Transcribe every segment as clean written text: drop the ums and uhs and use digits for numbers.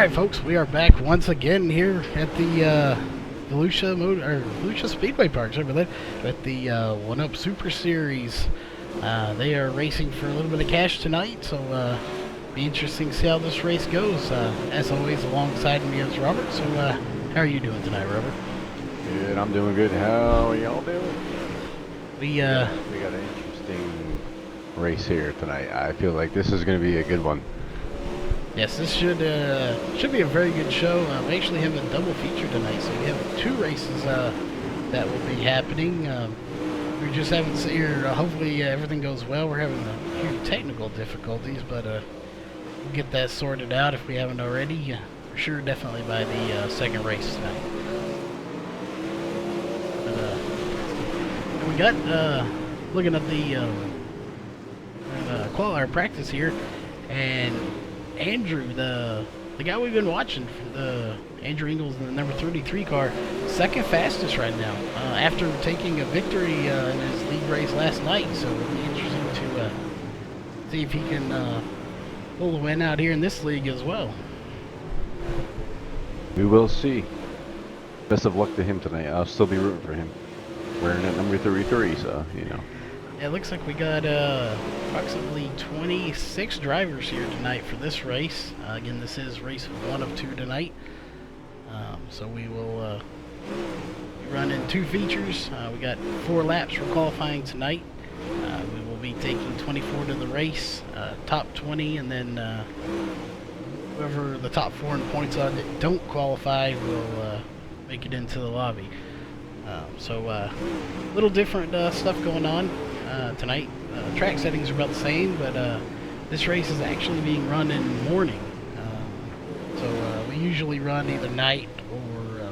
Alright folks, we are back once again here at the Lucia Speedway Park over there at the 1UP Super Series. They are racing for a little bit of cash tonight, so be interesting to see how this race goes. As always, alongside me is Robert. So how are you doing tonight, Robert? Good, I'm doing good. How are y'all doing? We got an interesting race here tonight. I feel like this is going to be a good one. Yes, this should be a very good show. We actually have a double feature tonight, so we have two races that will be happening. We just haven't seen here. Hopefully everything goes well. We're having a few technical difficulties, but we'll get that sorted out if we haven't already. For sure, definitely by the second race tonight. But we got looking at the qualifier practice here, and Andrew, the guy we've been watching, Andrew Ingles in the number 33 car, second fastest right now, after taking a victory in his league race last night. So it'll be interesting to see if he can pull the win out here in this league as well. We will see. Best of luck to him tonight. I'll still be rooting for him. Wearing that number 33, so, you know. Yeah, it looks like we got approximately 26 drivers here tonight for this race. Again, this is race 1 of 2 tonight. So we will run in 2 features. We got 4 laps for qualifying tonight. We will be taking 24 to the race, top 20, and then whoever the top 4 in points are that don't qualify will make it into the lobby. So a little different stuff going on tonight. Track settings are about the same, but this race is actually being run in morning. So we usually run either night or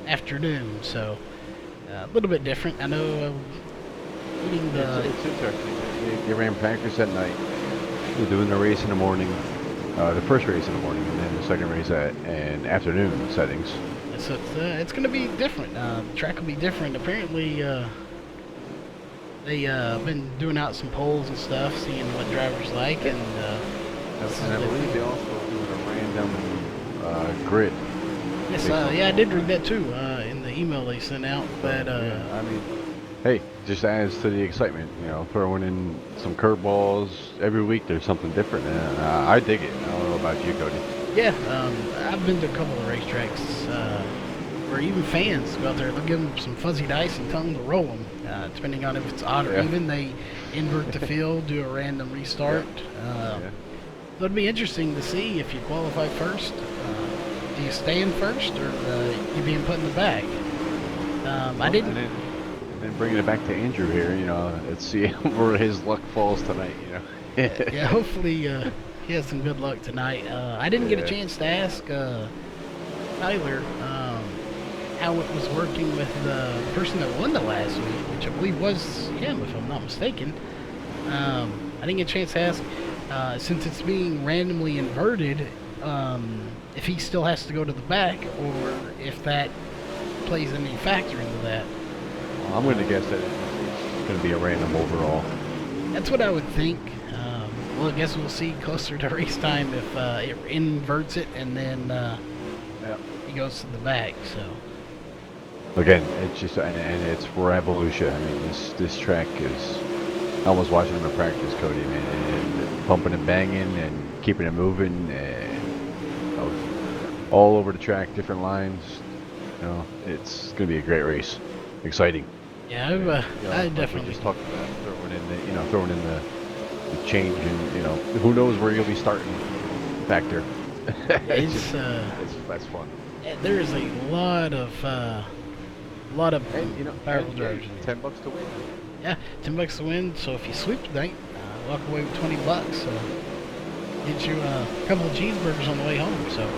afternoon, so a little bit different. I know It's interesting. They ran practice at night. They're doing the race in the morning, the first race in the morning, and then the second race at an afternoon settings. So it's going to be different. The track will be different. Apparently, they been doing out some polls and stuff, seeing what drivers like, and I believe they also do a random grid. Yes, yeah, I did read that too in the email they sent out. But yeah, I mean, hey, just adds to the excitement. You know, throwing in some curveballs every week. There's something different, and I dig it. I don't know about you, Cody. Yeah, I've been to a couple of racetracks where even fans go out there. They'll give them some fuzzy dice and tell them to roll them. Depending on if it's odd or even, they invert the field, do a random restart. So it'd be interesting to see if you qualify first. Do you stay in first, or you being put in the back? I didn't. And then bringing it back to Andrew here, you know, let's see where his luck falls tonight. You know. Yeah, hopefully he has some good luck tonight. I didn't get a chance to ask Tyler how it was working with the person that won the last week, which I believe was him, if I'm not mistaken. I didn't get a chance to ask, since it's being randomly inverted, if he still has to go to the back, or if that plays any factor into that. Well, I'm going to guess that it's going to be a random overall. That's what I would think. Well, I guess we'll see closer to race time if it inverts it and then he goes to the back. So again, it's just and it's Revolution. I mean, this track is. I was watching him in practice, Cody, man, and bumping and banging and keeping it moving, and all over the track, different lines. You know, it's going to be a great race. Exciting. Yeah, I definitely just talked about throwing in the change, and you know, who knows where you'll be starting factor. That's fun. There is a lot of and, you know, powerful drivers. $10 to win. Yeah, $10 to win. So if you sweep tonight, walk away with $20. Get you a couple of cheeseburgers on the way home. So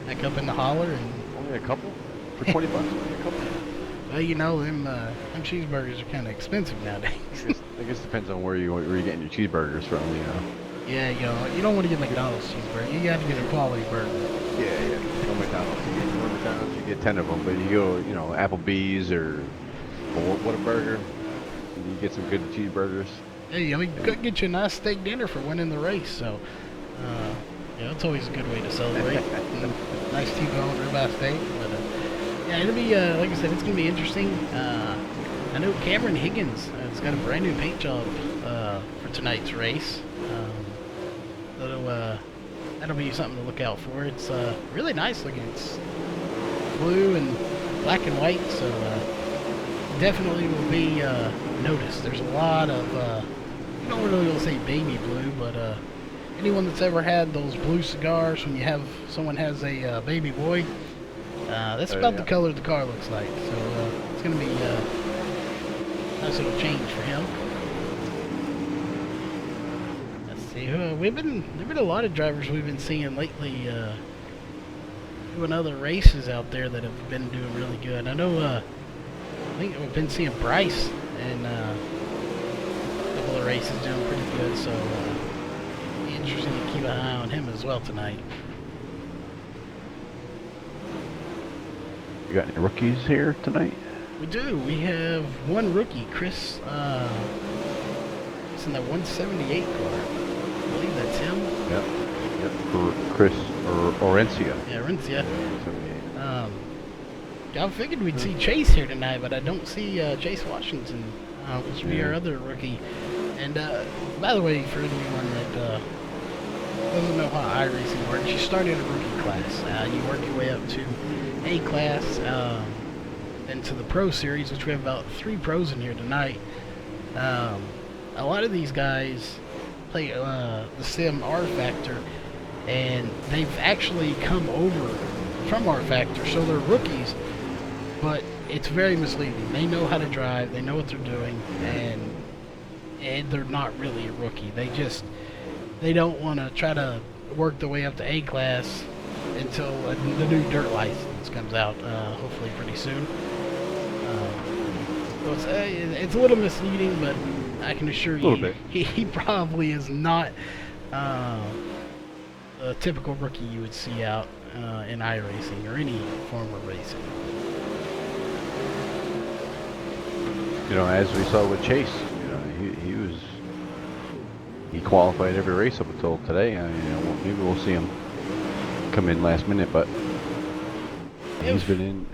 back up in the holler and only a couple for $20. Only a couple. Well, you know, them cheeseburgers are kind of expensive nowadays. I guess it depends on where you're getting your cheeseburgers from, you know. Yeah, you don't want to get McDonald's cheeseburger. You got to get a quality burger. Yeah. No McDonald's. You get McDonald's, you get 10 of them, but you go, you know, Applebee's or what a burger. You get some good cheeseburgers. Hey, I mean, could get you a nice steak dinner for winning the race. So, Yeah, it's always a good way to celebrate. Nice T-bone ribeye steak. But yeah, it'll be like I said, it's gonna be interesting. I know Cameron Higgins has got a brand new paint job for tonight's race. That'll be something to look out for. It's really nice looking. It's blue and black and white, so definitely will be noticed. There's a lot of, you don't really want to say baby blue, but anyone that's ever had those blue cigars when you have, someone has a baby boy, that's about the color the car looks like. So it's going to be a nice little change for him. Let's see, there've been a lot of drivers we've been seeing lately doing other races out there that have been doing really good. I know, I think we've been seeing Bryce in a couple of races doing pretty good, so be interesting to keep an eye on him as well tonight. You got any rookies here tonight? We do. We have one rookie, Chris. It's in that 178 car. I believe that's him. Yep. Yep. For Chris or Orencia. Yeah, Orencia. I figured we'd see Chase here tonight, but I don't see Chase Washington, which would be our other rookie. And by the way, for anyone that doesn't know how iRacing works, you start in a rookie class. You work your way up to A class, then to the Pro Series, which we have about 3 pros in here tonight. A lot of these guys play the sim R Factor, and they've actually come over from R Factor, so they're rookies. But it's very misleading. They know how to drive, they know what they're doing, and they're not really a rookie. They don't want to try to work their way up to A class until the new dirt license comes out, hopefully pretty soon. So it's a little misleading, but I can assure you, he probably is not a typical rookie you would see out in iRacing or any form of racing. You know, as we saw with Chase, you know, he qualified every race up until today. You know, maybe we'll see him come in last minute, but he's been in.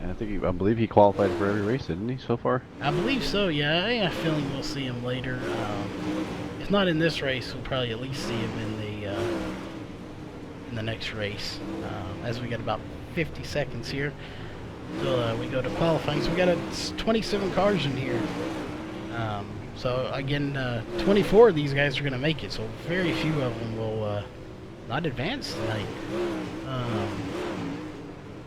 I believe he qualified for every race, didn't he, so far? I believe so. Yeah, I have a feeling we'll see him later. If not in this race, we'll probably at least see him in the next race. As we got about 50 seconds here. So we go to qualifying. So we got 27 cars in here. So again, 24 of these guys are going to make it. So very few of them will not advance tonight.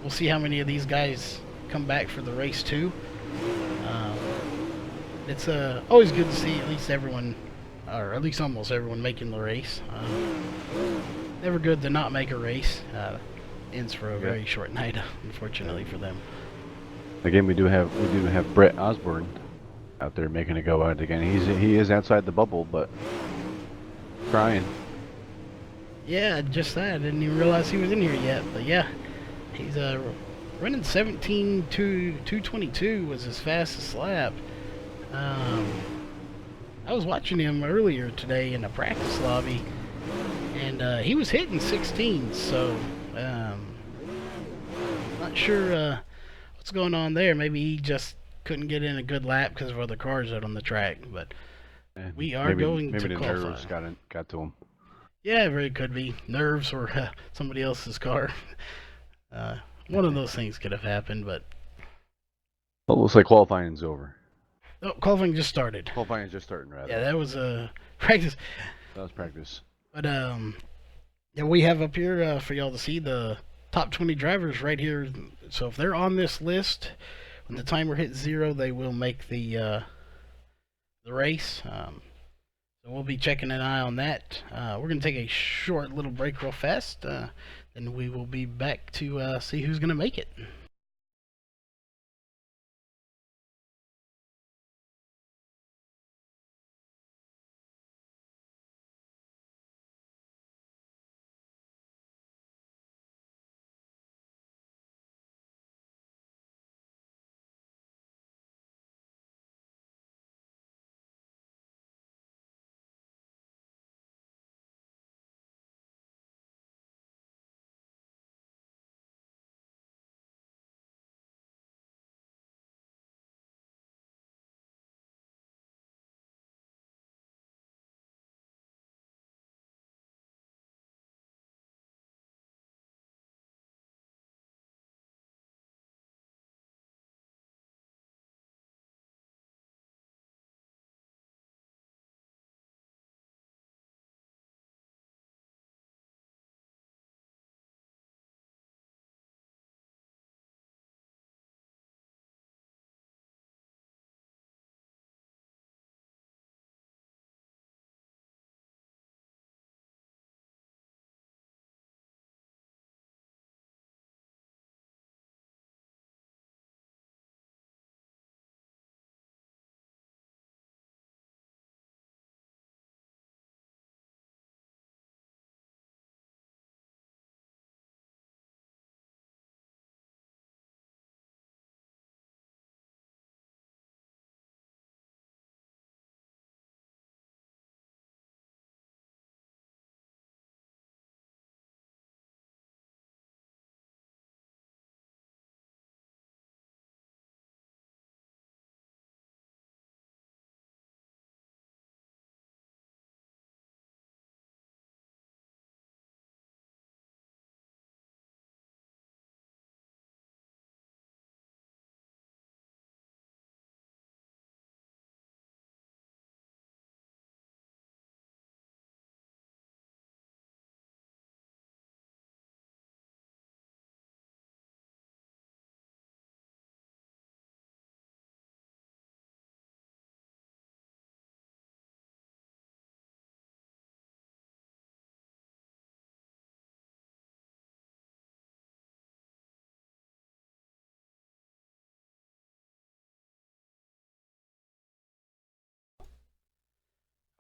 We'll see how many of these guys come back for the race too. It's always good to see at least everyone, or at least almost everyone, making the race. Never good to not make a race. Ends for a very short night, unfortunately for them. Again, we do have Brett Osborne out there making a go out again. He is outside the bubble, but trying. Yeah, just that. I didn't even realize he was in here yet. But yeah, he's running 17.222 was his fastest lap. I was watching him earlier today in a practice lobby, and he was hitting 16. So not sure what's going on there. Maybe he just couldn't get in a good lap because of other cars out on the track. But we are going to qualify. Maybe the nerves got to him. Yeah, very could be nerves or somebody else's car. One of those things could have happened, but Well, it looks like qualifying's over. oh, qualifying just started. Qualifying is just starting, rather. Yeah, that was practice. That was practice. But yeah, we have up here for y'all to see the top 20 drivers right here. So if they're on this list, when the timer hits 0, they will make the race. So we'll be checking an eye on that. We're going to take a short little break real fast, and we will be back to see who's going to make it.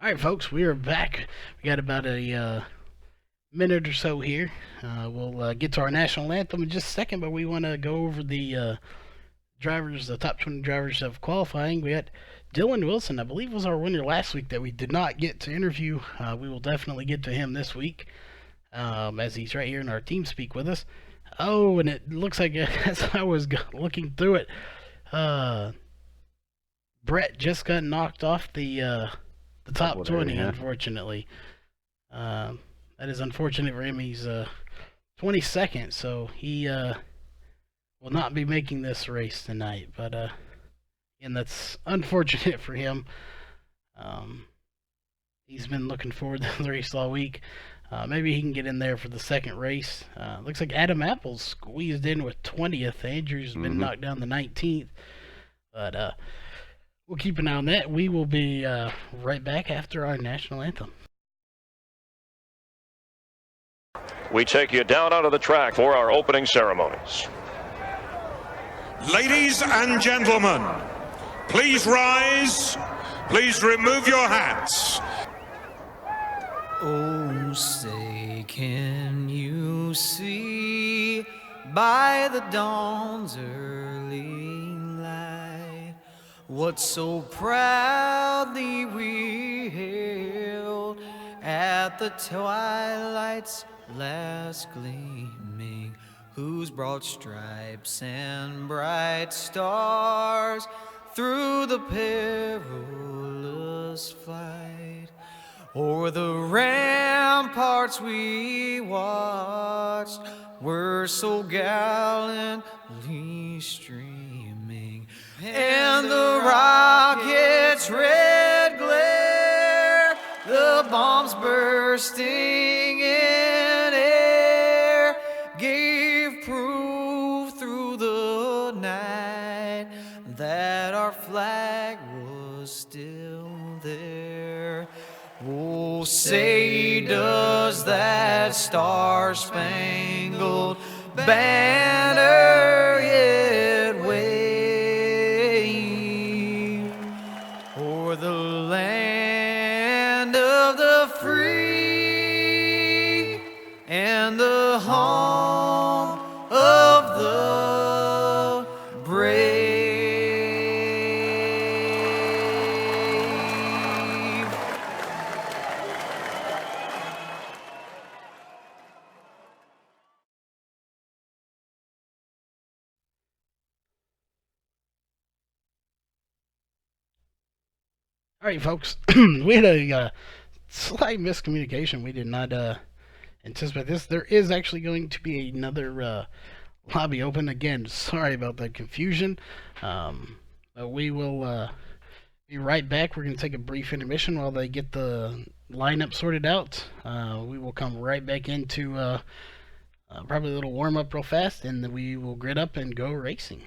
All right, folks, we are back. We got about a minute or so here. We'll get to our national anthem in just a second, but we want to go over the drivers, the top 20 drivers of qualifying. We got Dylan Wilson, I believe, was our winner last week that we did not get to interview. We will definitely get to him this week, as he's right here in our team speak with us. Oh, and it looks like as I was looking through it, Brett just got knocked off the top 20, yeah. unfortunately. That is unfortunate for him. He's 22nd, so he will not be making this race tonight. But and that's unfortunate for him. He's been looking forward to the race all week. Maybe he can get in there for the second race. Looks like Adam Apple's squeezed in with 20th. Andrew's been knocked down to 19th. But we'll keep an eye on that. We will be right back after our national anthem. We take you down onto the track for our opening ceremonies. Ladies and gentlemen, please rise. Please remove your hats. Oh, say, can you see by the dawn's early light what so proudly we hailed at the twilight's last gleaming, whose broad stripes and bright stars through the perilous flight o'er the ramparts we watched were so gallantly streaming, and the rocket's red glare, the bombs bursting in air, gave proof through the night that our flag was still there. Oh, say, does that star-spangled banner yet wave o'er the land of the free and the home of the brave? All right, folks. We had a slight miscommunication. We did not anticipate this. There is actually going to be another lobby open. Again, sorry about that confusion. But we will be right back. We're going to take a brief intermission while they get the lineup sorted out. We will come right back into probably a little warm-up real fast, and then we will grid up and go racing.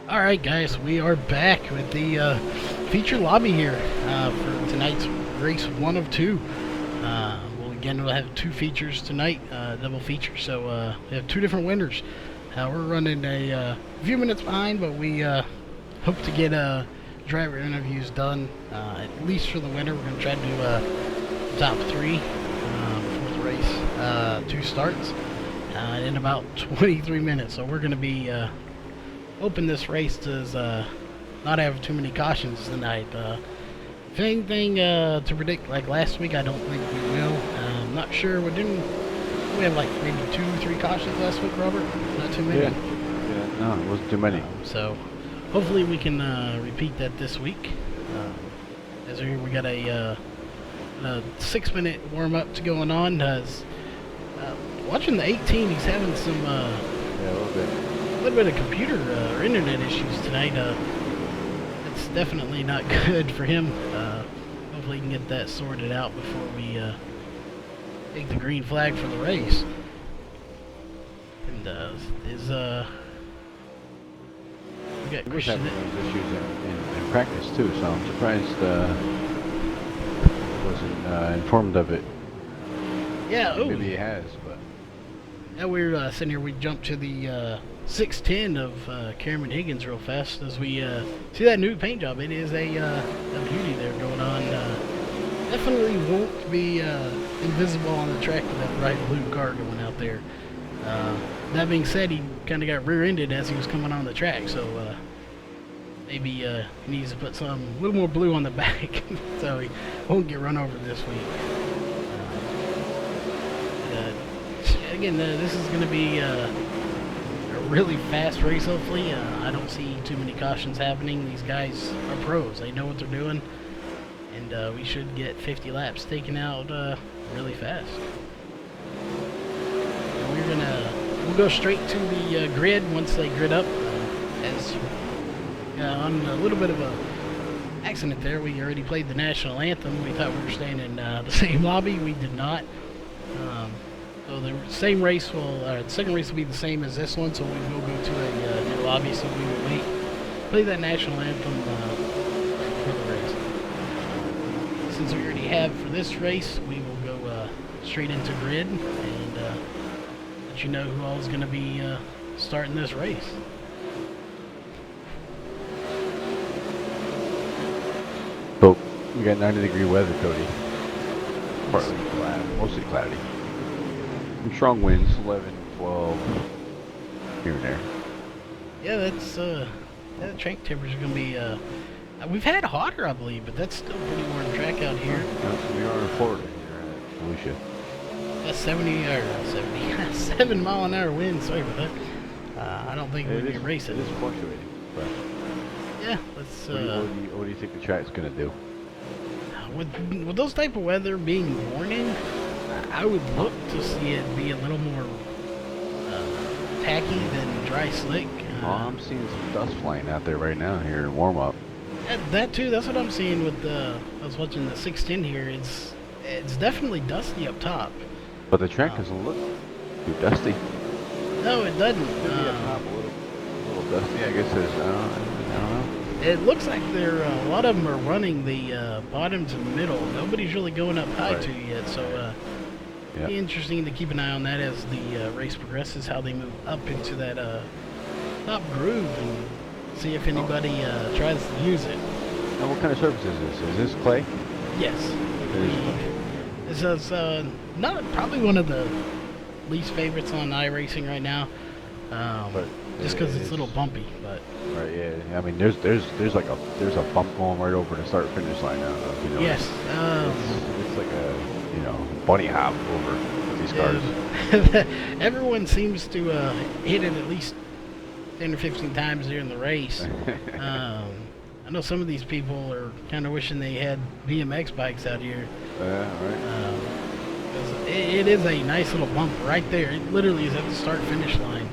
Alright guys, we are back with the feature lobby here for tonight's race 1 of 2. We'll have 2 features tonight, double feature, so we have 2 different winners. We're running a few minutes behind, but we hope to get driver interviews done, at least for the winner. We're going to try to do top 3 before the race 2 starts in about 23 minutes, so we're going to be hoping this race does not have too many cautions tonight. If anything to predict like last week, I don't think we will. I'm not sure. We have like maybe 2 or 3 cautions last week, Robert? Not too many? Yeah, no, it wasn't too many. So hopefully we can repeat that this week. As we got a 6-minute warm-up to going on. Watching the 18, he's having some Yeah, a little bit. little bit of computer or internet issues tonight. It's definitely not good for him. Hopefully he can get that sorted out before we take the green flag for the race. And we got He was Christian. having those issues in practice too, so I'm surprised he wasn't informed of it. Yeah, Maybe he has, but yeah, we're sitting here. We jumped to the 610 of Cameron Higgins real fast as we see that new paint job. It is a beauty there going on. Definitely won't be invisible on the track with that bright blue car going out there. That being said, he kind of got rear-ended as he was coming on the track, so maybe he needs to put a little more blue on the back so he won't get run over this week. Again, this is going to be a really fast race, hopefully. I don't see too many cautions happening. These guys are pros. They know what they're doing. And we should get 50 laps taken out really fast. And we'll go straight to the grid once they grid up. On a little bit of a accident there, we already played the national anthem. We thought we were staying in the same lobby. We did not. So the same race the second race will be the same as this one, so we will go to a new lobby, so we will play that national anthem for the race. Since we already have for this race, we will go straight into grid and let you know who all is going to be starting this race. but we got 90-degree weather, Cody. Partly cloudy, mostly cloudy. Some strong winds, 11, 12, here and there. Yeah, that's the track temperature going to be. We've had hotter, I believe, but that's still pretty warm track out here. We are in Florida here at Volusia. That's 7 mile an hour wind. Sorry about that. I don't think we're going to race it. It is fluctuating. But Yeah, let's. what do you think the track's going to do? With those type of weather being morning, I would look to see it be a little more tacky than dry slick. I'm seeing some dust flying out there right now here in warm up. That too. That's what I'm seeing with the. I was watching the 610 here. It's definitely dusty up top. But the track doesn't look too dusty. No, it doesn't. Maybe up top a little dusty. I guess there's I don't know. It looks like a lot of them are running the bottom to middle. Nobody's really going up high Right. to yet, so Yeah. it'll be interesting to keep an eye on that as the race progresses, how they move up into that top groove and see if anybody tries to use it. Now, what kind of surface is this? Is this clay? Yes. This is not probably one of the least favorites on iRacing right now, But just because it it's is- a little bumpy. But Right. Yeah. I mean, there's a bump going right over the start finish line now. You know, yes, It's like a bunny hop over these cars. everyone seems to hit it at least 10 or 15 times during the race. I know some of these people are kind of wishing they had BMX bikes out here. Right. 'Cause it is a nice little bump right there. It literally is at the start-finish line.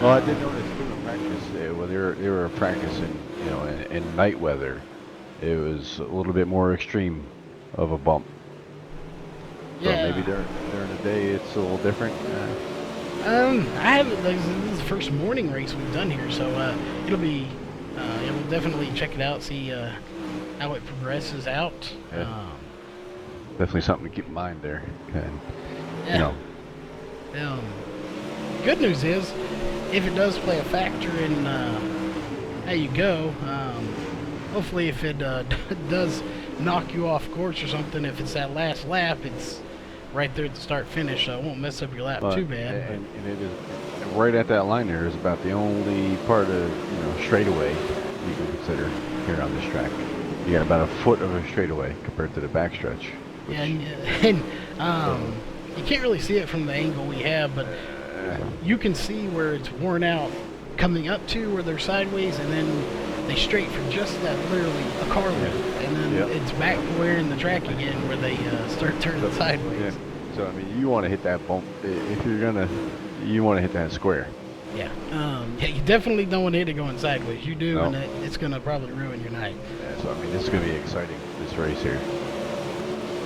Well, I did notice too in practice. When they were practicing, in night weather, it was a little bit more extreme of a bump. So Yeah. maybe during the day it's a little different. I haven't. This is the first morning race we've done here, so it'll be. Yeah, we'll definitely check it out, see how it progresses out. Yeah. Definitely something to keep in mind there. And, Yeah. you know, Good news is, if it does play a factor in how you go, hopefully if it does knock you off course or something, if it's that last lap, it's right there at the start finish, so it won't mess up your lap too bad. And it is right at that line there is about the only part of straightaway you can consider here on this track. You got about a foot of a straightaway compared to the backstretch. Yeah, and you can't really see it from the angle we have, but you can see where it's worn out coming up to where they're sideways, and then they straight for just that, literally a car length, and then it's back where in the track again where they start turning sideways. Yeah. So I mean, you want to hit that bump if you're gonna. You want to hit that square. Yeah. Yeah, you definitely don't want to hit it going sideways. You do, No. and it's gonna probably ruin your night. Yeah, so I mean, this is gonna be exciting. This race here.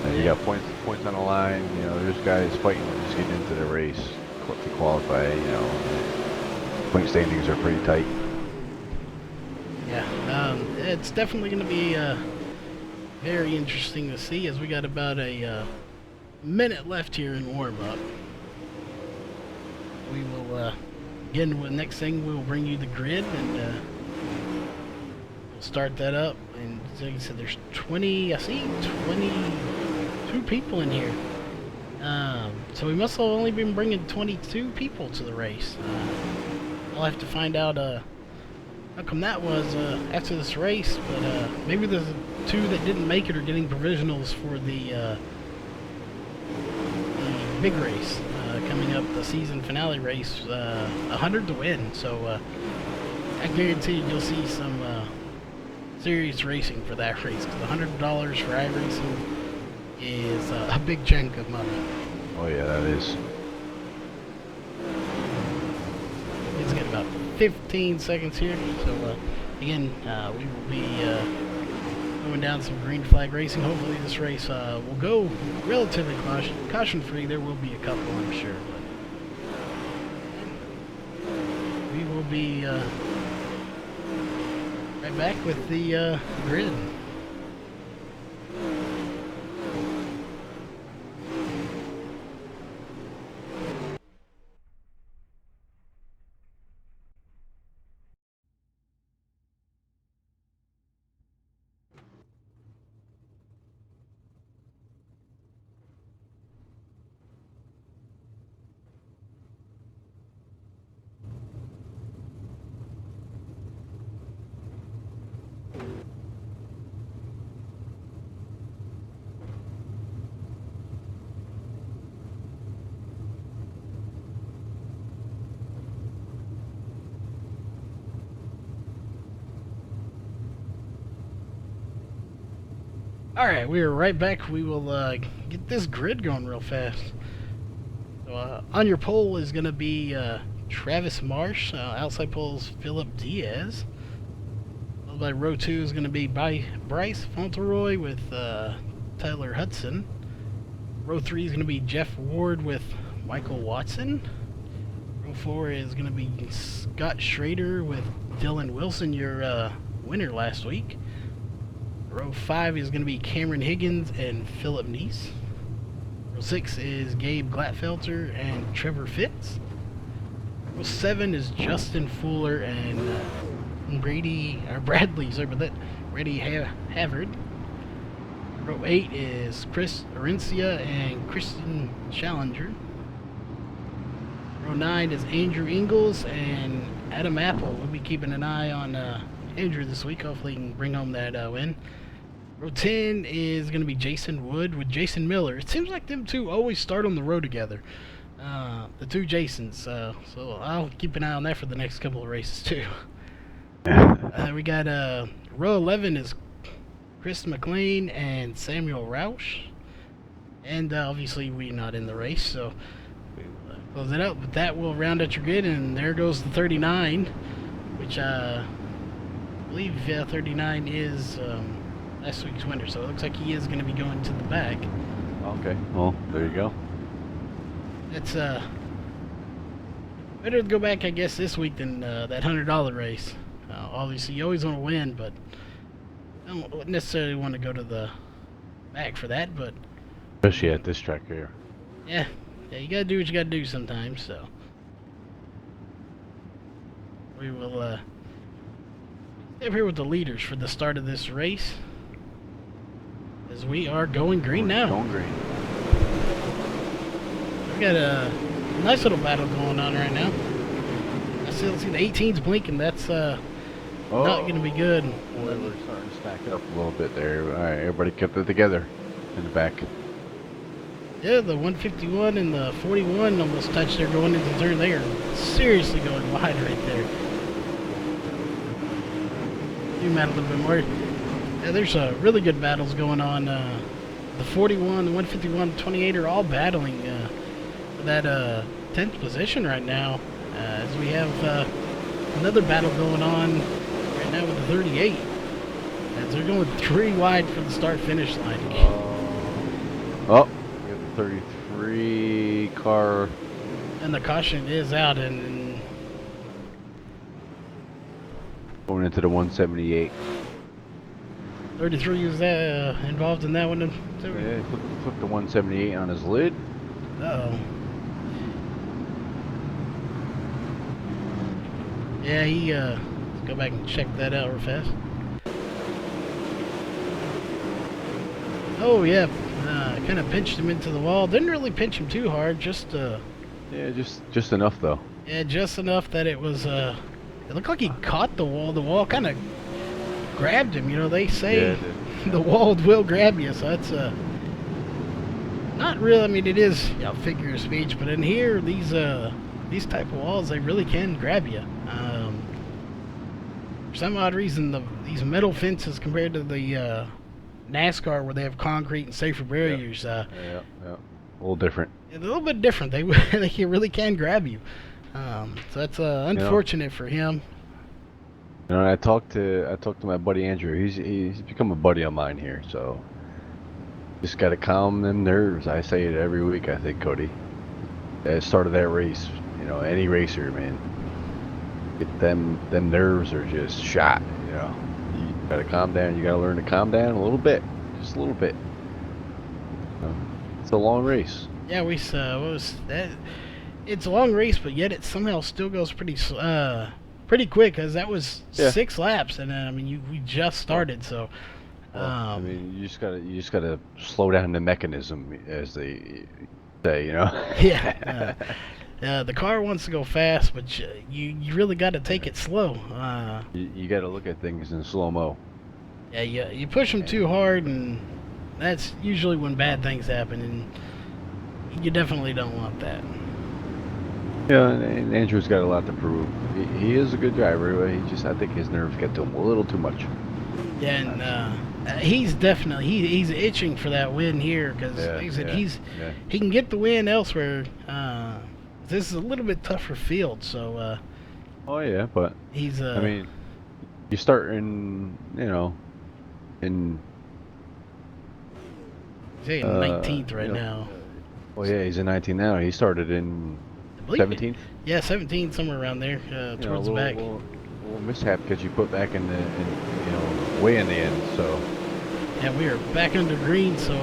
And you got points on the line. There's guys fighting to just get into the race to qualify. Point standings are pretty tight. Yeah. It's definitely gonna be very interesting to see, as we got about a minute left here in warm up. We will again. With next thing, we will bring you the grid, and we'll start that up. And like I said, there's 20. I see 22 people in here. So we must have only been bringing 22 people to the race. I'll have to find out how come that was after this race, but maybe there's two that didn't make it or getting provisionals for the big race coming up, the season finale race, 100 to win. So I guarantee you'll see some serious racing for that race, because $100 for iRacing is a big chunk of money. Oh yeah, that is. It's got about 15 seconds here. So again, we will be going down some green flag racing. Hopefully this race will go relatively caution-free. There will be a couple, I'm sure. But we will be right back with the grid. Alright, we are right back. We will get this grid going real fast. So, on your pole is going to be Travis Marsh. Outside pole is Philip Diaz. Followed by row 2 is going to be Bryce Fauntleroy with Tyler Hudson. Row 3 is going to be Jeff Ward with Michael Watson. Row 4 is going to be Scott Schrader with Dylan Wilson, your winner last week. Row 5 is going to be Cameron Higgins and Philip Neese. Row 6 is Gabe Glatfelter and Trevor Fitz. Row 7 is Justin Fuller and Brady Havard. Row 8 is Chris Arencia and Kristen Challenger. Row 9 is Andrew Ingles and Adam Apple. We'll be keeping an eye on Andrew this week. Hopefully he can bring home that win. Row 10 is going to be Jason Wood with Jason Miller. It seems like them two always start on the road together. The two Jasons. So I'll keep an eye on that for the next couple of races too. We got row 11 is Chris McLean and Samuel Roush. And obviously we're not in the race, so we'll close it out. But that will round out your grid, and there goes the 39, which I believe 39 is last week's winner, so it looks like he is going to be going to the back. Okay, well, there you go. It's Better to go back, I guess, this week than that $100 race. Obviously, you always want to win, but I don't necessarily want to go to the back for that. But Especially at this track here. yeah, you gotta do what you gotta do sometimes. So we will stay up here with the leaders for the start of this race, as we are going green now. Going green. We got a nice little battle going on right now. I still see the 18's blinking. That's not going to be good. Boy, we're starting to stack up a little bit there. All right, everybody kept it together in the back. Yeah, the 151 and the 41 almost touched there going into turn. They are seriously going wide right there. Zoom out a little bit more. Yeah, there's really good battles going on. The 41, the 151, the 28 are all battling for that 10th position right now. As we have another battle going on right now with the 38. As they're going 3 wide for the start-finish line. Oh, we got the 33 car. And the caution is out, and Going into the 178. 33 was involved in that one. Yeah, he flipped the 178 on his lid. Uh-oh. Yeah, he, let's go back and check that out real fast. Oh, yeah, kind of pinched him into the wall. Didn't really pinch him too hard, just, Yeah, just enough though. yeah, just enough that it was, it looked like he caught the wall. The wall kind of grabbed him, you know, they say the wall will grab you, so that's, not real. I mean, it is, you know, figure of speech, but in here, these type of walls, they really can grab you. For some odd reason, these metal fences compared to the NASCAR, where they have concrete and safer barriers, Yeah. A little different. a little bit different. They really can grab you. So that's unfortunate for him. You know, I talked to my buddy Andrew. He's become a buddy of mine here. So just got to calm them nerves. I say it every week. I think, Cody. At the start of that race, you know, any racer, man, get them nerves are just shot. You know, you got to calm down. You got to learn to calm down a little bit, just a little bit. You know, it's a long race. Yeah, what was that? It's a long race, but yet it somehow still goes pretty quick, because that was 6 laps, and then, I mean, we just started, so. I mean, you just gotta slow down the mechanism, as they say, you know. Yeah. The car wants to go fast, but you really got to take it slow. You got to look at things in slow-mo. Yeah, you push them too hard, and that's usually when bad things happen, and you definitely don't want that. Yeah, and Andrew's got a lot to prove. He is a good driver, but I think his nerves get to him a little too much. Yeah, and he's definitely he's itching for that win here, because like I said, he can get the win elsewhere. This is a little bit tougher field, so. Oh yeah, but he's. I mean, you start in, you know, in. He's 19th right now. Well, yeah, he's in 19 now. He started in 17th. Yeah, 17th, somewhere around there, towards the back. Little mishap because you put back in you know, way in the end. So. Yeah, we are back under green, so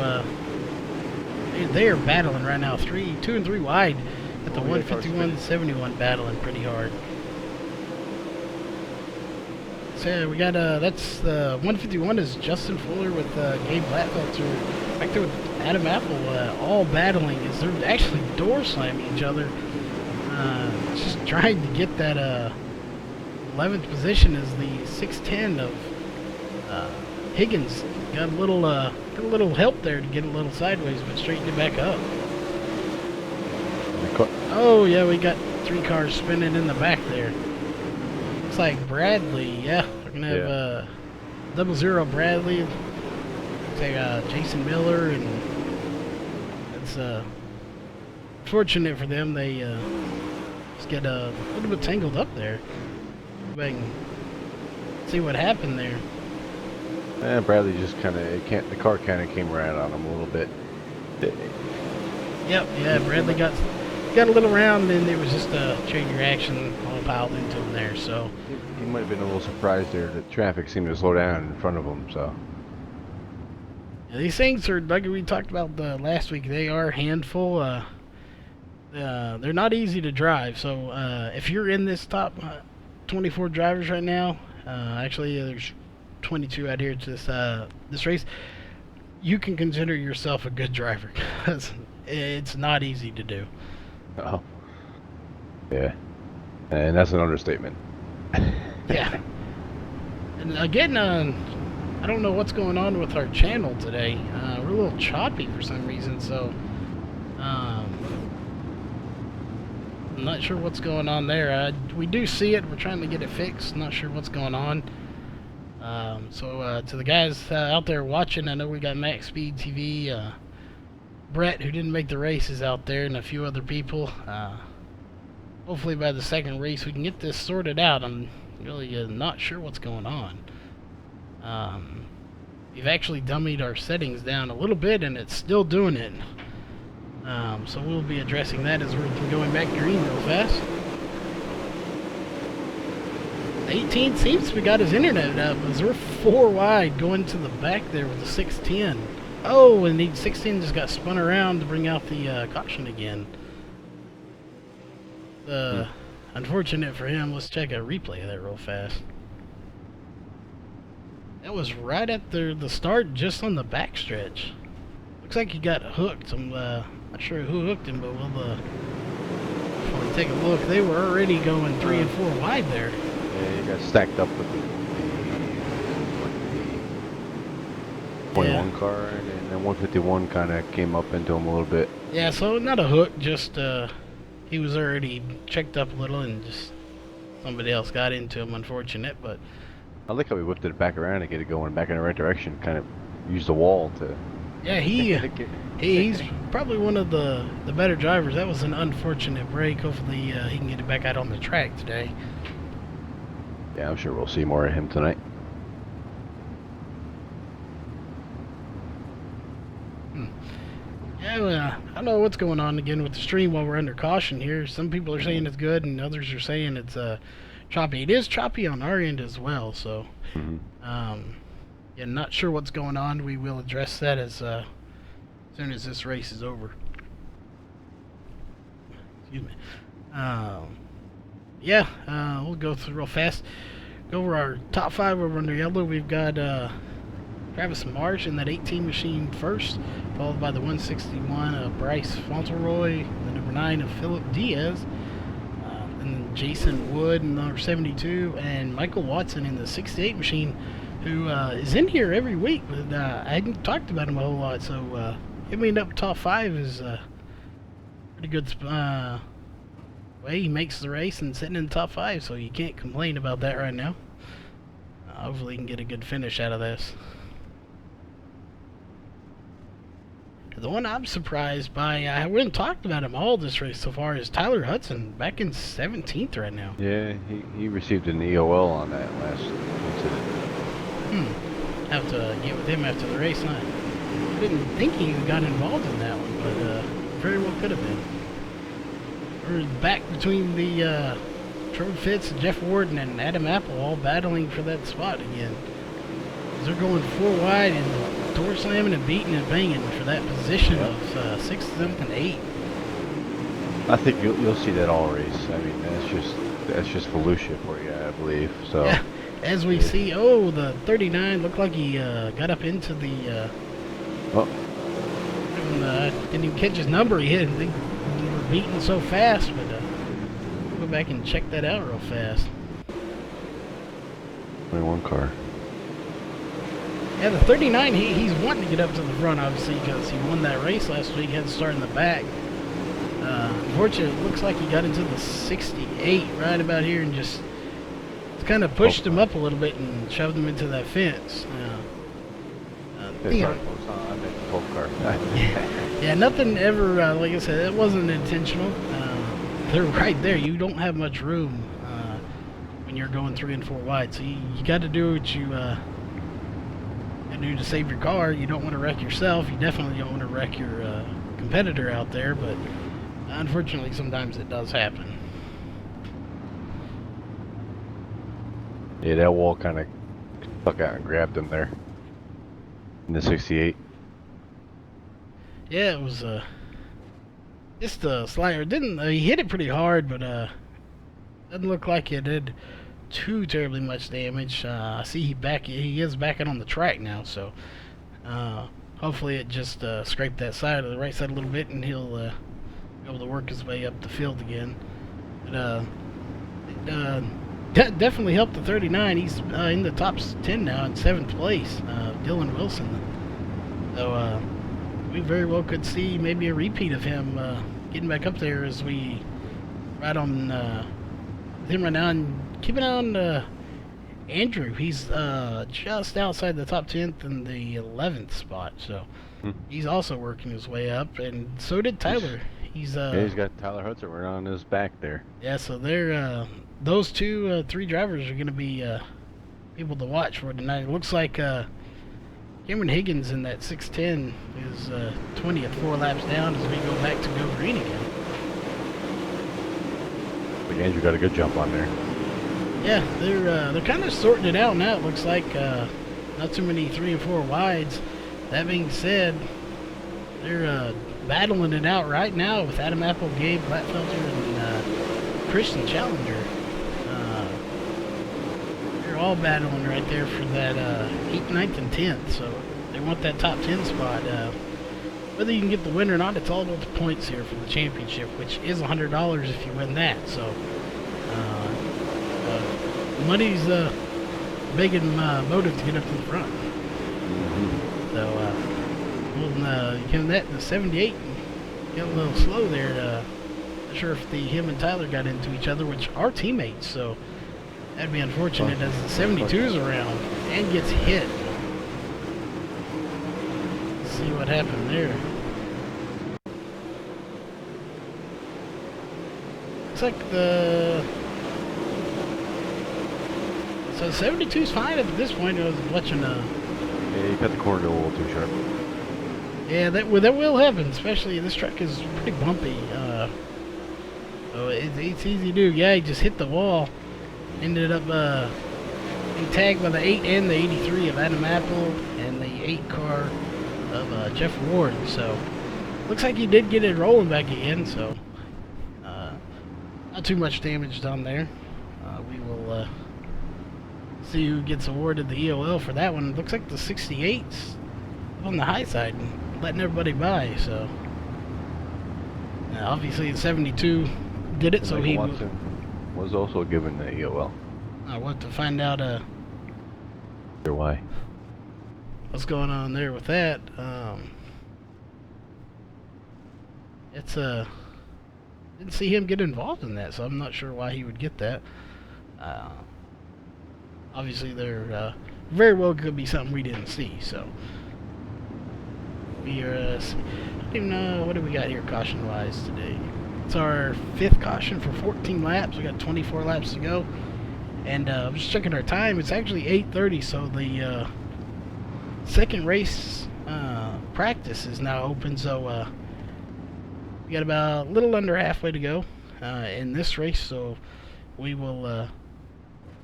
they are battling right now, 2 and 3 wide at the 151-71, battling pretty hard. So we got that's the 151 is Justin Fuller with Gabe Blattfelter back there with Adam Apple, all battling as they're actually door slamming each other. Just trying to get that 11th position as the 610 of Higgins got a little help there to get a little sideways, but straightened it back up. Oh yeah, we got 3 cars spinning in the back there. Looks like Bradley, yeah, we're gonna have 00 Bradley. Looks like Jason Miller, and it's fortunate for them. They just get a little bit tangled up there. Go back and see what happened there. Yeah, Bradley just the car kind of came around on him a little bit. Yep, yeah, Bradley got got a little around, and then there was just a chain reaction all piled into him there. So He might have been a little surprised there that traffic seemed to slow down in front of him. So yeah, these things are, like we talked about last week, they are a handful. They're not easy to drive. So if you're in this top 24 drivers right now, actually there's 22 out here to this race, you can consider yourself a good driver because it's not easy to do. oh yeah, and that's an understatement. Yeah. And again, I don't know what's going on with our channel today. We're a little choppy for some reason, so I'm not sure what's going on there. We do see it. We're trying to get it fixed. Not sure what's going on. So to the guys out there watching, I know we got Max Speed TV, Brett, who didn't make the races out there, and a few other people. Hopefully by the second race we can get this sorted out. I'm really not sure what's going on. We've actually dummied our settings down a little bit, and it's still doing it. So we'll be addressing that as we're going back green real fast. 18 seems we got his internet up as we're 4 wide going to the back there with the 610. Oh, and the 610 just got spun around to bring out the caution again. Unfortunate for him. Let's check a replay of that real fast. That was right at the start, just on the back stretch. Looks like he got hooked. I'm not sure who hooked him, but we'll take a look. They were already going 3 and 4 wide there. Yeah, he got stacked up with the 21 car, and then 151 kind of came up into him a little bit. Yeah, so not a hook, just he was already checked up a little, and just somebody else got into him. Unfortunate, but I like how he whipped it back around to get it going back in the right direction. Kind of used the wall to. yeah, he's probably one of the better drivers. That was an unfortunate break. Hopefully he can get it back out on the track today. Yeah, I'm sure we'll see more of him tonight. Yeah, well, I don't know what's going on again with the stream while we're under caution here. Some people are saying it's good, and others are saying it's choppy. It is choppy on our end as well, so yeah, not sure what's going on. We will address that as soon as this race is over. Excuse me. Yeah, we'll go through real fast. Go over our top 5 over under yellow. We've got Travis Marsh in that 18 machine first, followed by the 161 of Bryce Fauntleroy, the number 9 of Philip Diaz, and then Jason Wood in number 72, and Michael Watson in the 68 machine, who is in here every week, but I hadn't talked about him a whole lot, so him being up top 5 is pretty good way. He makes the race and sitting in the top 5, so you can't complain about that right now. Hopefully he can get a good finish out of this. The one I'm surprised by, I haven't talked about him all this race so far, is Tyler Hudson, back in 17th right now. Yeah, he received an EOL on that last incident. Have to get with him after the race, huh? I didn't think he got involved in that one, but very well could have been. We're back between the Trevor Fitz, Jeff Warden, and Adam Apple all battling for that spot again. They're going 4 wide and door slamming and beating and banging for that position of 6th, 7th, and 8th. I think you'll see that all race. I mean, that's just Volusia for you, I believe. So yeah, as we see, the 39 looked like he got up into the. Didn't even catch his number. He hit. They were beating so fast, but go back and check that out real fast. 21 car. Yeah, the 39, he's wanting to get up to the front, obviously, because he won that race last week, had to start in the back. Unfortunately, it looks like he got into the 68 right about here and just kind of pushed him up a little bit and shoved him into that fence. Sorry, folks. I meant the 12 car. Yeah, nothing ever, like I said, it wasn't intentional. They're right there. You don't have much room when you're going 3 and 4 wide, so you got to do what you do to save your car. You don't want to wreck yourself. You definitely don't want to wreck your competitor out there, but Unfortunately, sometimes it does happen. Yeah, that wall kind of stuck out and grabbed him there in the 68. Yeah, it was just a slider. Didn't he hit it pretty hard, but doesn't look like it did too terribly much damage. I see he is backing on the track now, so hopefully it just scraped that side of the right side a little bit, and he'll be able to work his way up the field again. But definitely helped the 39. He's in the top 10 now in 7th place. Dylan Wilson. So we very well could see maybe a repeat of him getting back up there as we ride on him right now, and keeping on Andrew. He's just outside the top 10th in the 11th spot, so he's also working his way up, and so did Tyler. He's he's got Tyler Hudson right on his back there. Yeah, so they're those three drivers are going to be people to watch for tonight. It looks like Cameron Higgins in that 610 is 20th, 4 laps down as we go back to go green again. But Andrew got a good jump on there. Yeah, they're kind of sorting it out now. It looks like not too many 3 and 4 wides. That being said, they're battling it out right now with Adam Apple, Gabe Glatfelter, and Christian Challenger. They're all battling right there for that 8th, 9th, and 10th. So they want that top 10 spot. Whether you can get the win or not, it's all about the points here for the championship, which is $100 if you win that. So money's a big motive to get up to the front. So that the 78 get a little slow there. Not sure if him and Tyler got into each other, which are teammates. So that'd be unfortunate as the 72's around and gets hit. Let's see what happened there. Looks like so 72's fine at this point. I was watching Yeah, he cut the corner a little too sharp. Yeah, that will happen, especially this track is pretty bumpy. So it's easy to do. Yeah, he just hit the wall. Ended up being tagged by the 8 and the 83 of Adam Apple and the 8 car of Jeff Ward. So looks like he did get it rolling back again. So not too much damage done there. We will see who gets awarded the EOL for that one. Looks like the 68's on the high side and letting everybody by. So obviously the 72 did it, And so Michael he Watson was also given the EOL. I want to find out Why? what's going on there with that. It's didn't see him get involved in that, so I'm not sure why he would get that. Obviously, there very well could be something we didn't see. So we are. I don't even know what do we got here caution-wise today. It's our 5th caution for 14 laps. We got 24 laps to go, and I'm just checking our time. It's actually 8:30, so the second race practice is now open. So we got about a little under halfway to go in this race. So we will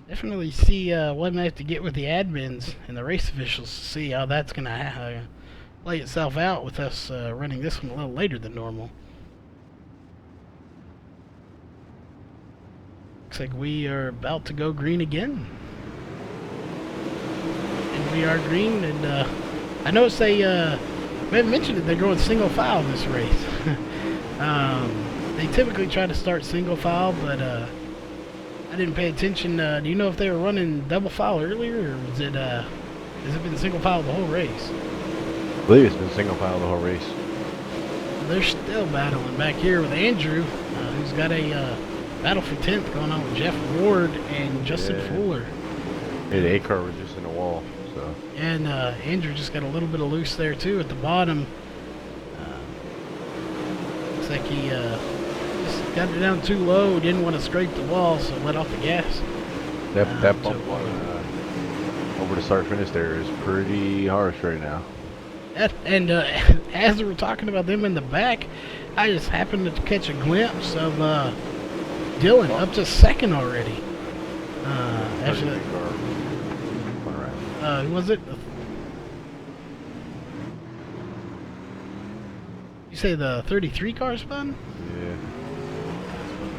definitely see what I have to get with the admins and the race officials to see how that's going to play itself out with us running this one a little later than normal. Looks like we are about to go green again. And we are green, and I noticed we haven't mentioned it, they're going single file in this race. They typically try to start single file, but I didn't pay attention. Do you know if they were running double file earlier, or has it been single file the whole race? I believe it's been single file the whole race. They're still battling back here with Andrew, who's got a battle for 10th going on with Jeff Ward and Justin Fuller. Yeah, the 8 car was just in the wall. So. And Andrew just got a little bit of loose there too at the bottom. Looks like he just got it down too low, didn't want to scrape the wall, so let off the gas. That bump on over the start finish there is pretty harsh right now. And as we were talking about them in the back, I just happened to catch a glimpse of Dylan up to second already. Actually, was it? You say the 33 car spun? Yeah.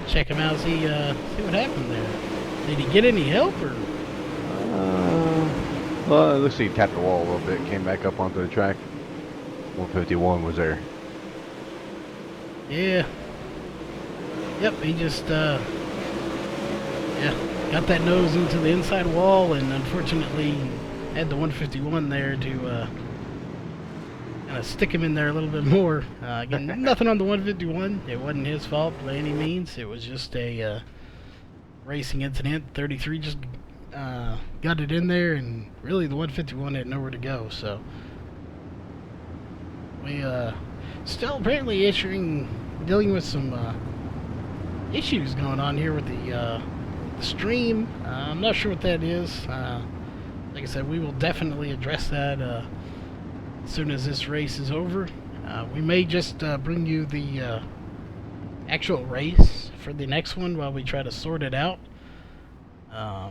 Check him out, see what happened there. Did he get any help or? Well, it looks like he tapped the wall a little bit, came back up onto the track. 151 was there. Yeah. Yep, he just yeah, got that nose into the inside wall, and unfortunately had the 151 there to kind of stick him in there a little bit more. Again, nothing on the 151. It wasn't his fault by any means. It was just a racing incident. 33 just got it in there, and really the 151 had nowhere to go. So we still apparently dealing with some issues going on here with the stream. I'm not sure what that is. Like I said, we will definitely address that as soon as this race is over. We may just bring you the actual race for the next one while we try to sort it out. Yeah,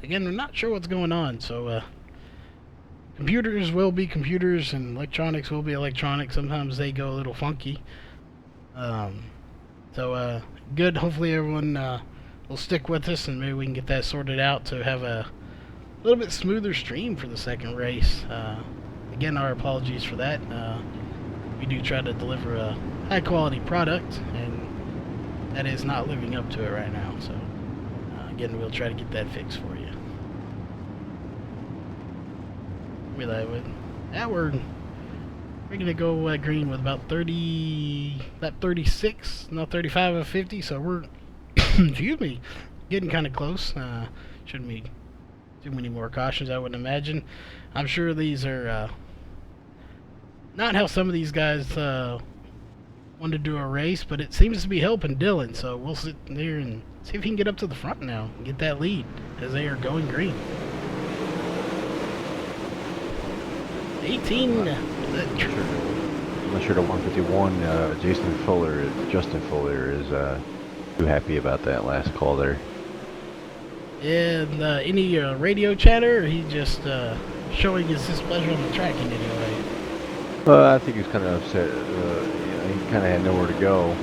again, we're not sure what's going on, so computers will be computers and electronics will be electronics. Sometimes they go a little funky. So good. Hopefully everyone will stick with us, and maybe we can get that sorted out to have a little bit smoother stream for the second race. Again, our apologies for that. We do try to deliver a high quality product, and that is not living up to it right now. So again, we'll try to get that fixed for you. We're gonna go green with about 36, no, 35 of 50. So we're excuse me, getting kind of close. Shouldn't be too many more cautions, I wouldn't imagine. I'm sure these are not how some of these guys want to do a race, but it seems to be helping Dylan. So we'll sit there and see if he can get up to the front now and get that lead as they are going green. 18. I'm not sure the 151, Justin Fuller is too happy about that last call there. And any radio chatter, or he just showing his displeasure on the track in any way? I think he was kind of upset. He kind of had nowhere to go,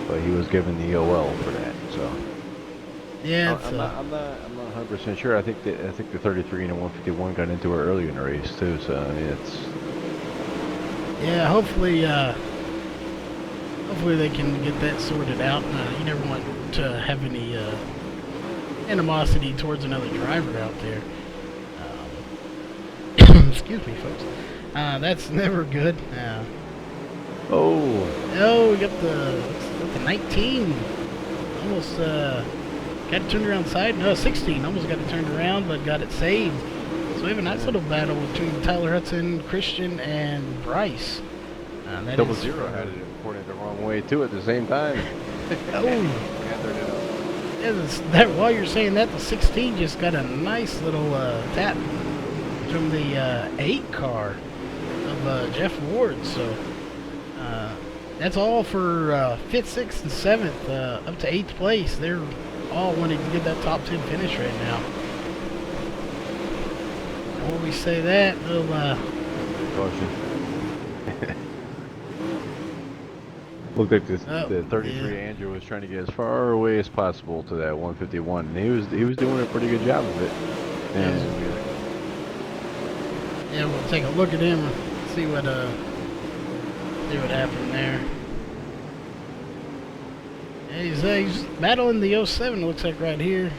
but he was given the OL for that. So yeah, I'm not 100% sure. I think the 33 and the 151 got into her earlier in the race too. So I mean, it's yeah. Hopefully they can get that sorted out. You never want to have any animosity towards another driver out there. Excuse me, folks. That's never good. Oh, we got the 19. Almost got it turned around side. No, 16. Almost got it turned around, but got it saved. So we have a nice little battle between Tyler Hudson, Christian, and Bryce. Double Zero had it pointed the wrong way too at the same time. That while you're saying that, the 16 just got a nice little tap from the 8 car of Jeff Ward. So that's all for 5th, 6th, and 7th up to 8th place. They're all wanting to get that top 10 finish right now. And when we say that, we'll looked like this. The 33 Andrew was trying to get as far away as possible to that 151, and he was doing a pretty good job of it. And yeah, we'll take a look at him and see what happened there. Yeah, he's battling the 07. Looks like right here.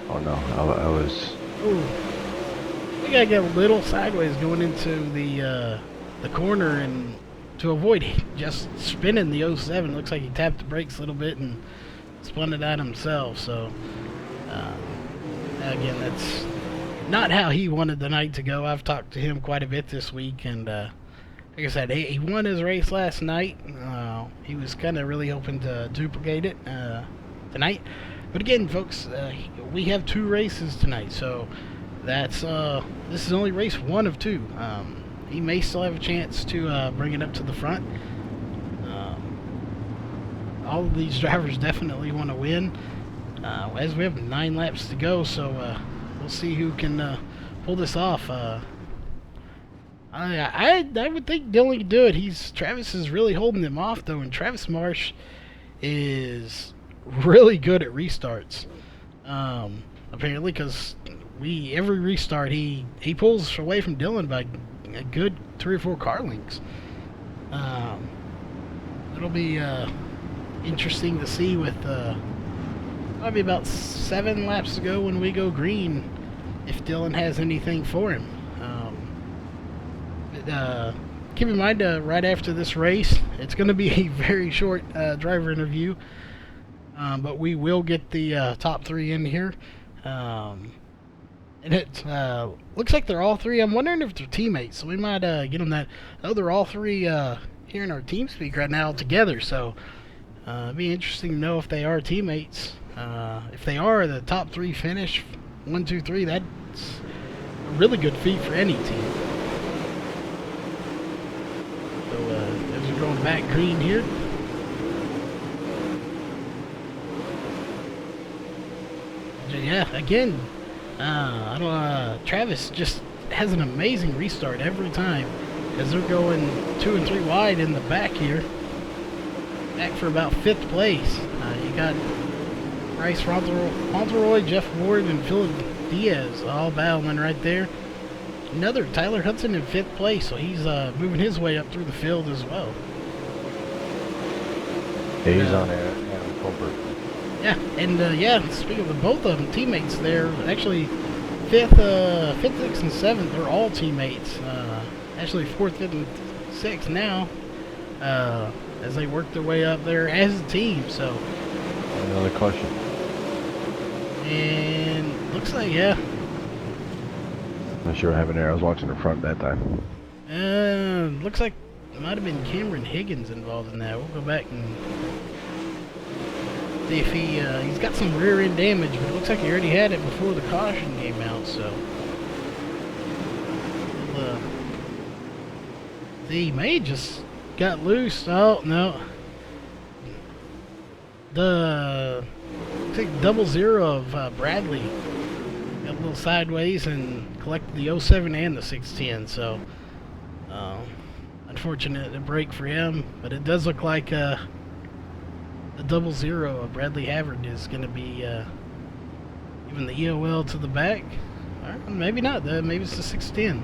Oh no, I was. Ooh, we gotta get a little sideways going into the corner and. To avoid just spinning the 07, looks like he tapped the brakes a little bit and spun it out himself. So, again, that's not how he wanted the night to go. I've talked to him quite a bit this week, and like I said, he won his race last night. He was kind of really hoping to duplicate it tonight. But again, folks, we have 2 races tonight, so that's this is only race 1 of 2. He may still have a chance to bring it up to the front. All of these drivers definitely want to win. As we have 9 laps to go, so we'll see who can pull this off. I would think Dylan could do it. Travis is really holding him off though, and Travis Marsh is really good at restarts. Apparently, because every restart he pulls away from Dylan by a good 3 or 4 car lengths. It'll be interesting to see with probably about 7 laps to go when we go green if Dylan has anything for him. Keep in mind, right after this race, it's going to be a very short driver interview, but we will get the top 3 in here. And it looks like they're all 3. I'm wondering if they're teammates, so we might get them that. Oh, they're all 3 here in our TeamSpeak right now together, so it'd be interesting to know if they are teammates. If they are, the top 3 finish, 1, 2, 3, that's a really good feat for any team. As we're going back green here. Yeah, again, Travis just has an amazing restart every time as they're going 2 and 3 wide in the back here. Back for about 5th place. You got Bryce Fauntleroy, Jeff Ward, and Philip Diaz all battling right there. Another Tyler Hudson in 5th place, so he's moving his way up through the field as well. Yeah, he's on Adam Colbert. Yeah, and yeah, speaking of both of them, teammates there. Actually, 5th, 6th, and 7th, they're all teammates. Actually, 4th, 5th, and 6th now, as they work their way up there as a team. So another caution. And looks like, yeah. Not sure what happened there. I was watching the front that time. Looks like it might have been Cameron Higgins involved in that. We'll go back and see if he's got some rear end damage, but it looks like he already had it before the caution came out. So he may just got loose. Oh no, looks like 00 of Bradley got a little sideways and collected the 07 and the 610. So unfortunate break for him, but it does look like the 00 of Bradley Havard is going to be giving the EOL to the back. Or maybe not. Maybe it's the 610.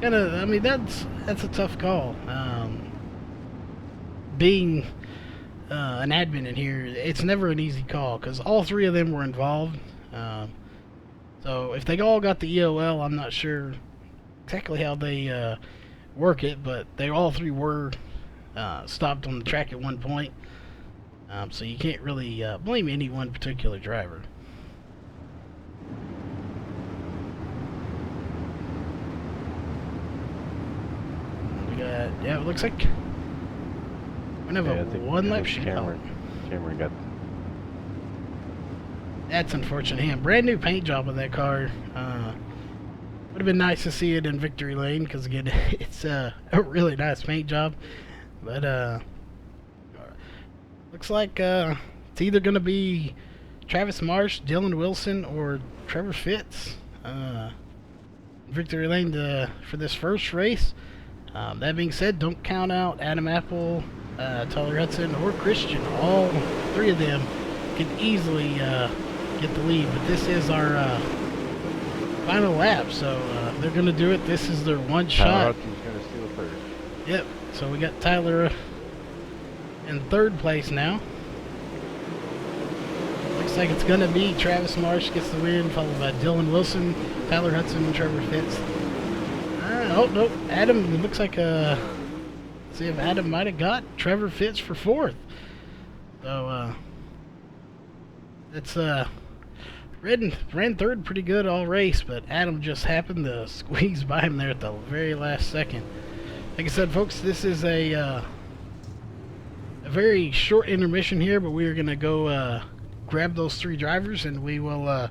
I mean, that's a tough call. Being an admin in here, it's never an easy call because all 3 of them were involved. So if they all got the EOL, I'm not sure exactly how they work it, but they all 3 were stopped on the track at one point. So you can't really blame any one particular driver. We got, yeah, it looks like we're gonna have a 1 lap shootout. Cameron got. That's unfortunate. Him, brand new paint job on that car. Would have been nice to see it in victory lane because again, it's a really nice paint job. But looks like it's either gonna be Travis Marsh, Dylan Wilson, or Trevor Fitz. Victory lane for this first race. That being said, don't count out Adam Apple, Tyler Hudson, or Christian. All 3 of them can easily get the lead, but this is our final lap, so they're going to do it. This is their one shot. Tyler Hudson's going to steal a 3rd. Yep, so we got Tyler in 3rd place now. Looks like it's going to be Travis Marsh gets the win, followed by Dylan Wilson, Tyler Hudson, and Trevor Fitz. Oh, nope. Adam, it looks like, let's see if Adam might have got Trevor Fitz for 4th. So, it's, ran 3rd pretty good all race, but Adam just happened to squeeze by him there at the very last second. Like I said, folks, this is a very short intermission here, but we are going to go grab those 3 drivers, and we will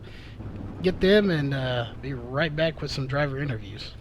get them and be right back with some driver interviews.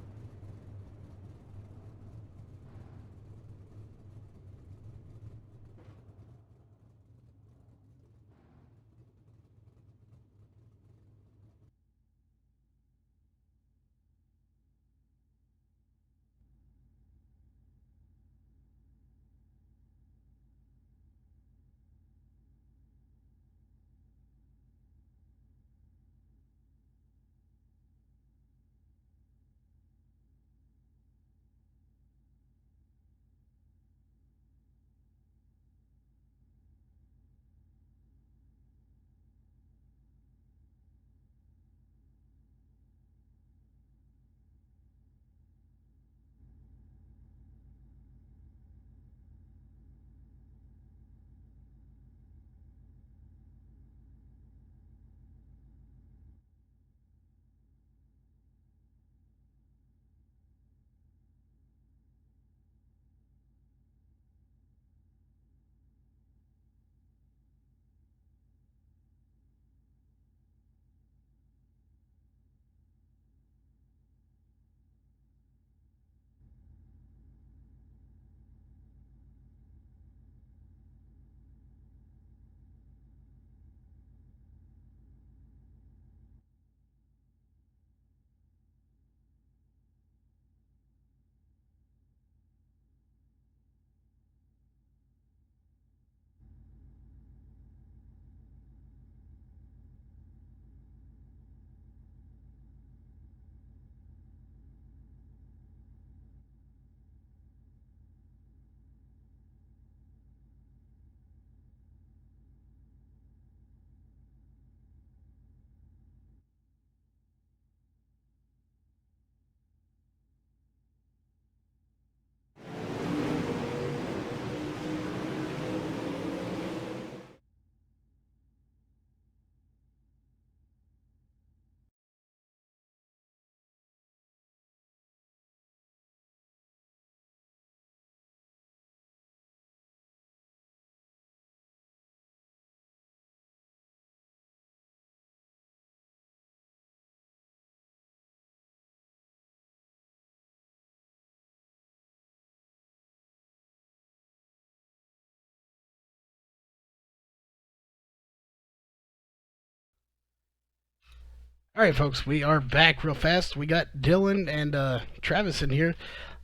All right, folks, we are back real fast. We got Dylan and Travis in here,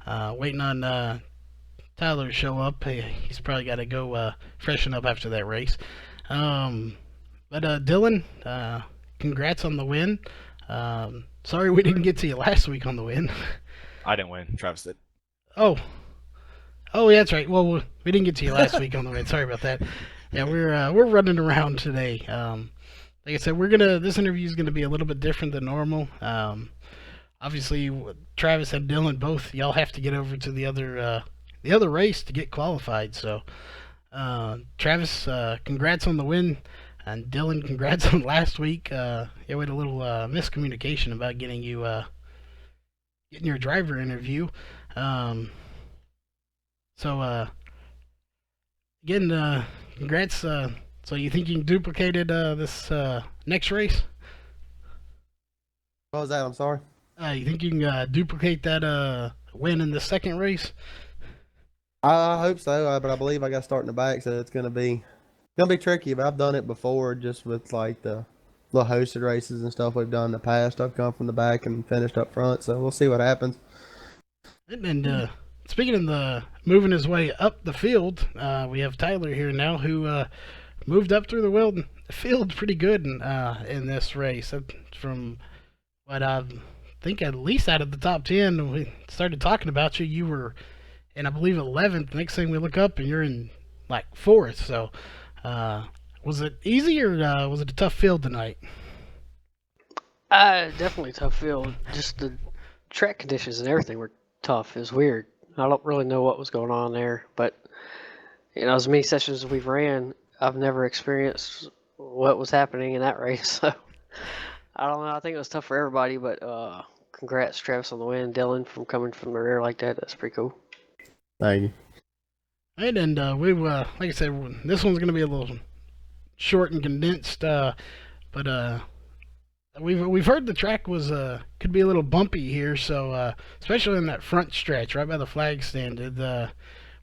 waiting on Tyler to show up. He's probably got to go freshen up after that race. But Dylan, congrats on the win. Sorry we didn't get to you last week on the win. I didn't win. Travis did. Oh, yeah, that's right. Well, we didn't get to you last week on the win. Sorry about that. Yeah, we're running around today. Like I said, this interview is gonna be a little bit different than normal. Obviously, Travis and Dylan both, y'all have to get over to the other race to get qualified. So, Travis, congrats on the win, and Dylan, congrats on last week. Yeah, we had a little miscommunication about getting your driver interview. So, again, congrats. So you think you can duplicate it this next race? What was that? I'm sorry. You think you can duplicate that win in the second race? I hope so, but I believe I got to start in the back, so it's gonna be tricky. But I've done it before, just with like the hosted races and stuff we've done in the past. I've come from the back and finished up front, so we'll see what happens. And speaking of the moving his way up the field, we have Tyler here now, who moved up through the field pretty good in this race. From what I think, at least out of the top 10, when we started talking about you, you were in, I believe, 11th. Next thing we look up, and you're in like 4th. So, was it easy, or was it a tough field tonight? Definitely a tough field. Just the track conditions and everything were tough. It was weird. I don't really know what was going on there, but as many sessions as we've ran, I've never experienced what was happening in that race. So I don't know. I think it was tough for everybody, but congrats, Travis, on the win. Dylan, from coming from the rear like that, that's pretty cool. Thank you. Right, and we like I said, this one's going to be a little short and condensed. But we've heard the track was could be a little bumpy here, so especially in that front stretch right by the flag stand.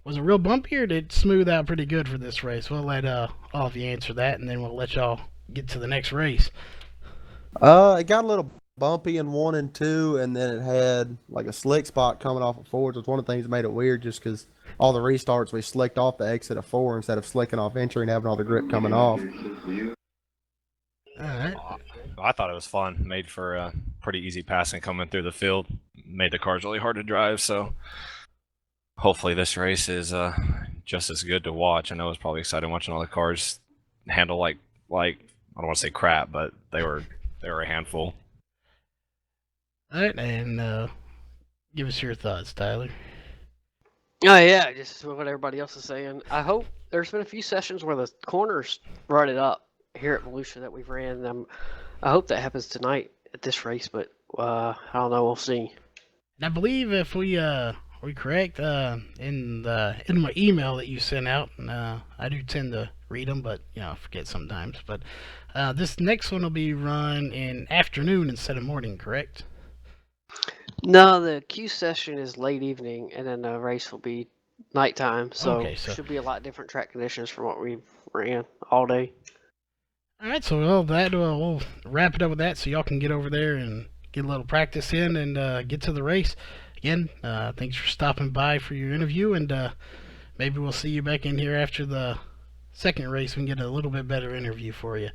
Was it real bumpy or did it smooth out pretty good for this race? We'll let all of you answer that, and then we'll let y'all get to the next race. It got a little bumpy in 1 and 2, and then it had like a slick spot coming off of 4, which was one of the things that made it weird, just because all the restarts we slicked off the exit of 4 instead of slicking off entry and having all the grip coming off. All right. I thought it was fun. Made for pretty easy passing coming through the field. Made the cars really hard to drive. So hopefully this race is just as good to watch. I know it was probably exciting watching all the cars handle like I don't want to say crap, but they were a handful. All right, and give us your thoughts, Tyler. Oh yeah, just what everybody else is saying. I hope there's been a few sessions where the corners run it up here at Volusia that we've ran. I hope that happens tonight at this race, but I don't know. We'll see. And I believe if we correct in my email that you sent out, and I do tend to read them, but I forget sometimes. But this next one will be run in afternoon instead of morning, correct? No, the Q session is late evening, and then the race will be nighttime. So, Okay, so should be a lot different track conditions from what we ran all day. all right, so we'll wrap it up with that, so y'all can get over there and get a little practice in and get to the race. Again, thanks for stopping by for your interview, and maybe we'll see you back in here after the second race. We can get a little bit better interview for you.